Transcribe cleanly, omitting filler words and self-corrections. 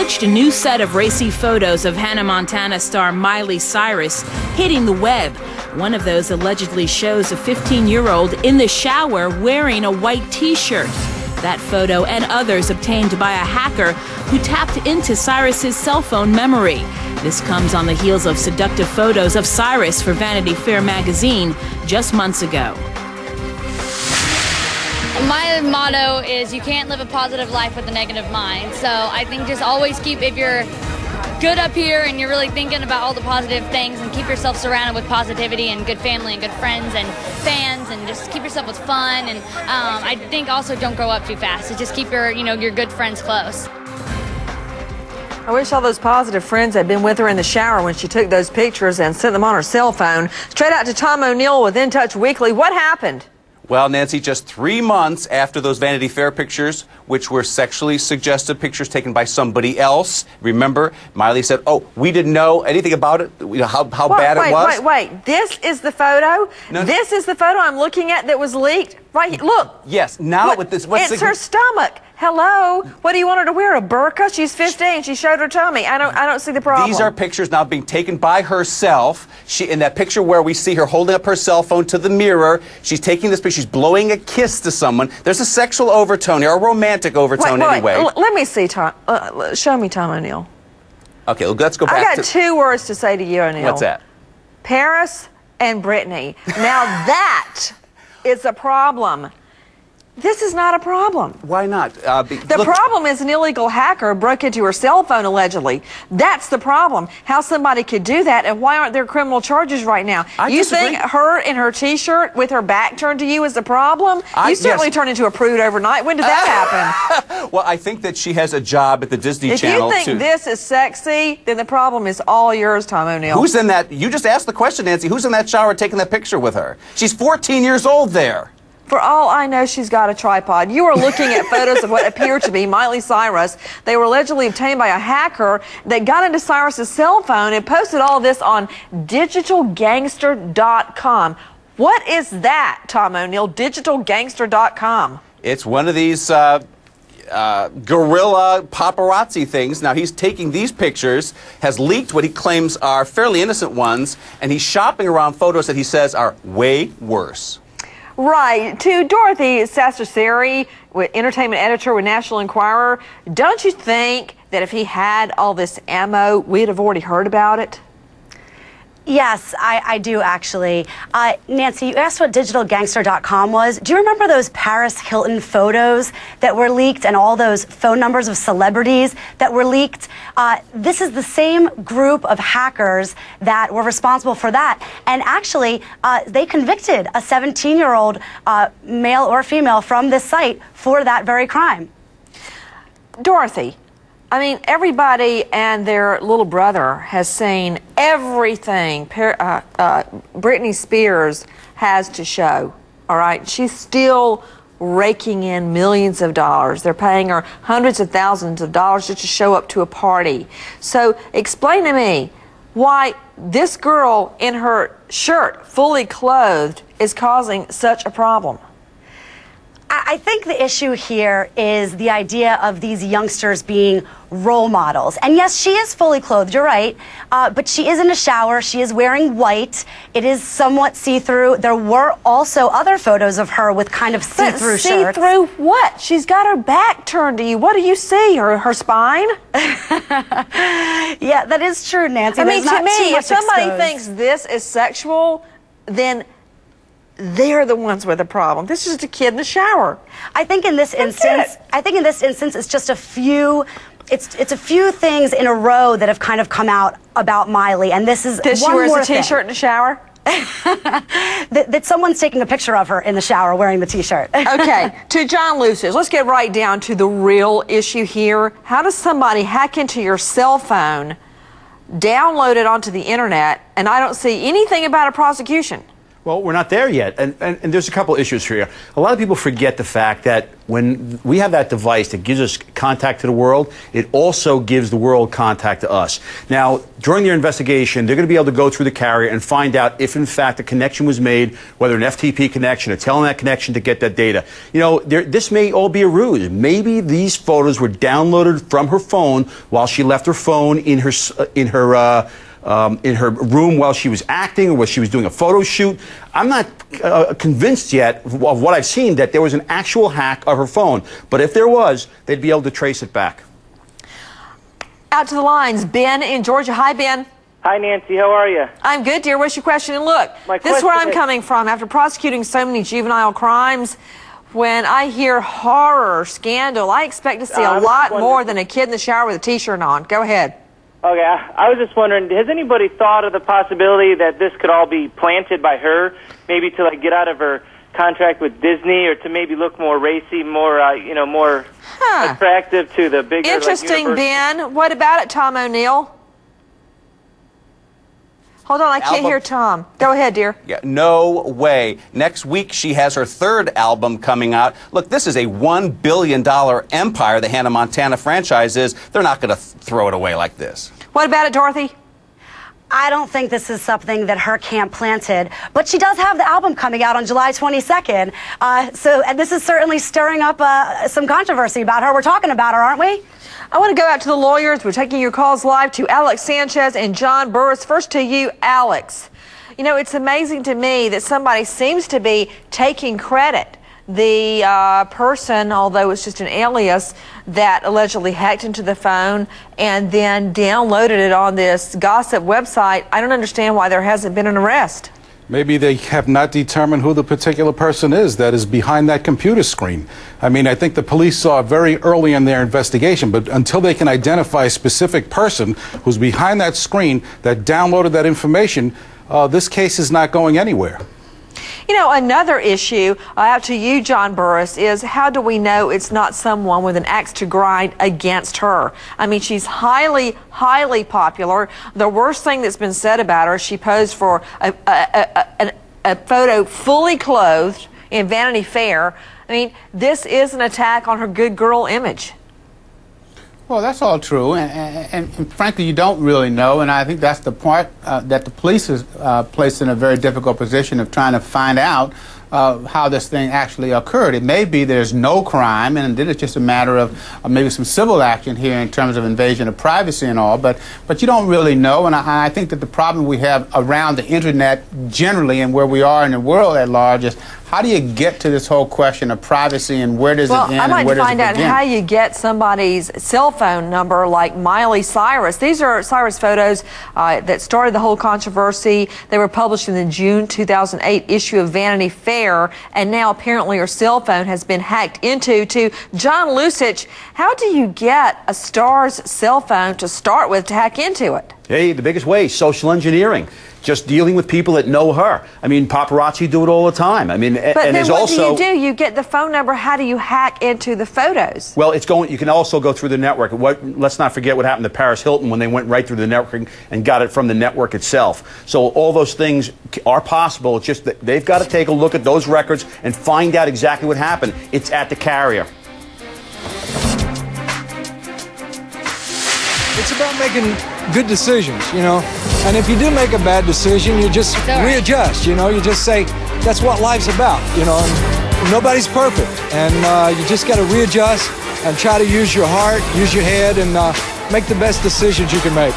alleged a new set of racy photos of Hannah Montana star Miley Cyrus hitting the web. One of those allegedly shows a 15-year-old in the shower wearing a white T-shirt. That photo and others obtained by a hacker who tapped into Cyrus's cell phone memory. This comes on the heels of seductive photos of Cyrus for Vanity Fair magazine just months ago. My motto is you can't live a positive life with a negative mind. So I think just always keep, if you're good up here and you're really thinking about all the positive things, and keep yourself surrounded with positivity and good family and good friends and fans, and just keep yourself with fun. And I think also don't grow up too fast. So just keep your, your good friends close. I wish all those positive friends had been with her in the shower when she took those pictures and sent them on her cell phone. Straight out to Tom O'Neill with In Touch Weekly. What happened? Well, Nancy, just 3 months after those Vanity Fair pictures, which were sexually suggestive pictures taken by somebody else, remember, Miley said, oh, we didn't know anything about it, how bad it was. Wait. This is the photo? No. This is the photo I'm looking at that was leaked? Right, look. Yes, now with this... It's her stomach. Hello? What do you want her to wear? A burqa? She's 15. She showed her tummy. I don't see the problem. These are pictures now being taken by herself. In that picture where we see her holding up her cell phone to the mirror, she's taking this picture, she's blowing a kiss to someone. There's a sexual overtone here, a romantic overtone anyway. Let me see, Tom. Show me Tom O'Neill. Okay, well, let's go back I got 2 words to say to you, O'Neill. What's that? Paris and Brittany. Now that is a problem. This is not a problem. Why not? The problem is an illegal hacker broke into her cell phone, allegedly. That's the problem. How somebody could do that, and why aren't there criminal charges right now? You think her in her T-shirt with her back turned to you is the problem? You certainly turned into a prude overnight. When did that happen? Well, I think that she has a job at the Disney Channel. If you think this is sexy, then the problem is all yours, Tom O'Neill. Who's in that? You just asked the question, Nancy. Who's in that shower taking that picture with her? She's 14 years old there. For all I know, she's got a tripod. You are looking at photos of what appear to be Miley Cyrus. They were allegedly obtained by a hacker that got into Cyrus's cell phone and posted all this on digitalgangster.com. What is that, Tom O'Neill? Digitalgangster.com. It's one of these guerrilla paparazzi things. Now, he's taking these pictures, has leaked what he claims are fairly innocent ones, and he's shopping around photos that he says are way worse. Right. To Dorothy Cascerceri, entertainment editor with National Enquirer, don't you think that if he had all this ammo, we'd have already heard about it? Yes, I do, actually. Nancy, you asked what digitalgangster.com was. Do you remember those Paris Hilton photos that were leaked and all those phone numbers of celebrities that were leaked? This is the same group of hackers that were responsible for that. And actually, they convicted a 17-year-old male or female from this site for that very crime. Dorothy, I mean, everybody and their little brother has seen everything Britney Spears has to show, all right? She's still raking in millions of dollars. They're paying her hundreds of thousands of dollars just to show up to a party. So explain to me why this girl in her shirt, fully clothed, is causing such a problem. I think the issue here is the idea of these youngsters being role models. And yes, she is fully clothed, you're right, but she is in a shower, she is wearing white, it is somewhat see-through. There were also other photos of her with kind of see-through shirts. See-through what? She's got her back turned to you. What do you see? Her spine? Yeah, that is true, Nancy. I mean, to me, if somebody exposed. thinks this is sexual, then they're the ones with the problem. This is just a kid in the shower. I think in this instance, it's just a few. It's a few things in a row that have kind of come out about Miley, and this is that she wears a T-shirt in the shower. that someone's taking a picture of her in the shower wearing the T-shirt. Okay, to John Lucis, let's get right down to the real issue here. How does somebody hack into your cell phone, download it onto the internet, and I don't see anything about a prosecution? Well, we're not there yet, and there's a couple issues here. A lot of people forget the fact that when we have that device that gives us contact to the world, it also gives the world contact to us. Now, during their investigation, they're going to be able to go through the carrier and find out if, in fact, a connection was made, whether an FTP connection, a Telnet connection to get that data. You know, this may all be a ruse. Maybe these photos were downloaded from her phone while she left her phone in her room while she was acting or while she was doing a photo shoot. I'm not convinced yet of what I've seen that there was an actual hack of her phone. But if there was, they'd be able to trace it back. Out to the lines, Ben in Georgia. Hi, Ben. Hi, Nancy. How are you? I'm good, dear. What's your question? And look, this is where I'm coming from. After prosecuting so many juvenile crimes, when I hear horror, scandal, I expect to see a lot more than a kid in the shower with a T-shirt on. Go ahead. Okay, I was just wondering, has anybody thought of the possibility that this could all be planted by her, maybe to like get out of her contract with Disney, or to maybe look more racy, more more attractive to the bigger? Interesting, Ben. What about it, Tom O'Neill? Hold on, I can't hear Tom. Go ahead, dear. Yeah, no way. Next week, she has her third album coming out. Look, this is a $1 billion empire, the Hannah Montana franchise is. They're not going to throw it away like this. What about it, Dorothy? I don't think this is something that her camp planted, but she does have the album coming out on July 22nd. And this is certainly stirring up some controversy about her. We're talking about her, aren't we? I want to go out to the lawyers. We're taking your calls live to Alex Sanchez and John Burris. First to you, Alex. You know, it's amazing to me that somebody seems to be taking credit. The person, although it's just an alias, that allegedly hacked into the phone and then downloaded it on this gossip website. I don't understand why there hasn't been an arrest. Maybe they have not determined who the particular person is that is behind that computer screen. I mean, I think the police saw it very early in their investigation, but until they can identify a specific person who's behind that screen that downloaded that information, this case is not going anywhere. You know, another issue, out to you, John Burris, is how do we know it's not someone with an axe to grind against her? I mean, she's highly, highly popular. The worst thing that's been said about her, she posed for a photo fully clothed in Vanity Fair. I mean, this is an attack on her good girl image. Well, that's all true, and frankly, you don't really know, and I think that's the part that the police is placed in a very difficult position of trying to find out how this thing actually occurred. It may be there's no crime, and then it's just a matter of maybe some civil action here in terms of invasion of privacy and all, but you don't really know, and I think that the problem we have around the internet generally and where we are in the world at large is how do you get to this whole question of privacy and where does it end and where does it begin? Well, I'd like to find out how you get somebody's cell phone number like Miley Cyrus. These are Cyrus photos that started the whole controversy. They were published in the June 2008 issue of Vanity Fair, and now apparently her cell phone has been hacked into. To John Lusich, how do you get a star's cell phone to start with to hack into it? Hey, the biggest way, social engineering. Just dealing with people that know her. I mean, paparazzi do it all the time. I mean, but and then what do? You get the phone number. How do you hack into the photos? Well, you can also go through the network. Let's not forget what happened to Paris Hilton when they went right through the network and got it from the network itself. So all those things are possible. It's just that they've got to take a look at those records and find out exactly what happened. It's at the carrier. It's about making good decisions, you know. And if you do make a bad decision, you just readjust, you know. You just say, that's what life's about, you know. And nobody's perfect. And you just got to readjust and try to use your heart, use your head, and make the best decisions you can make.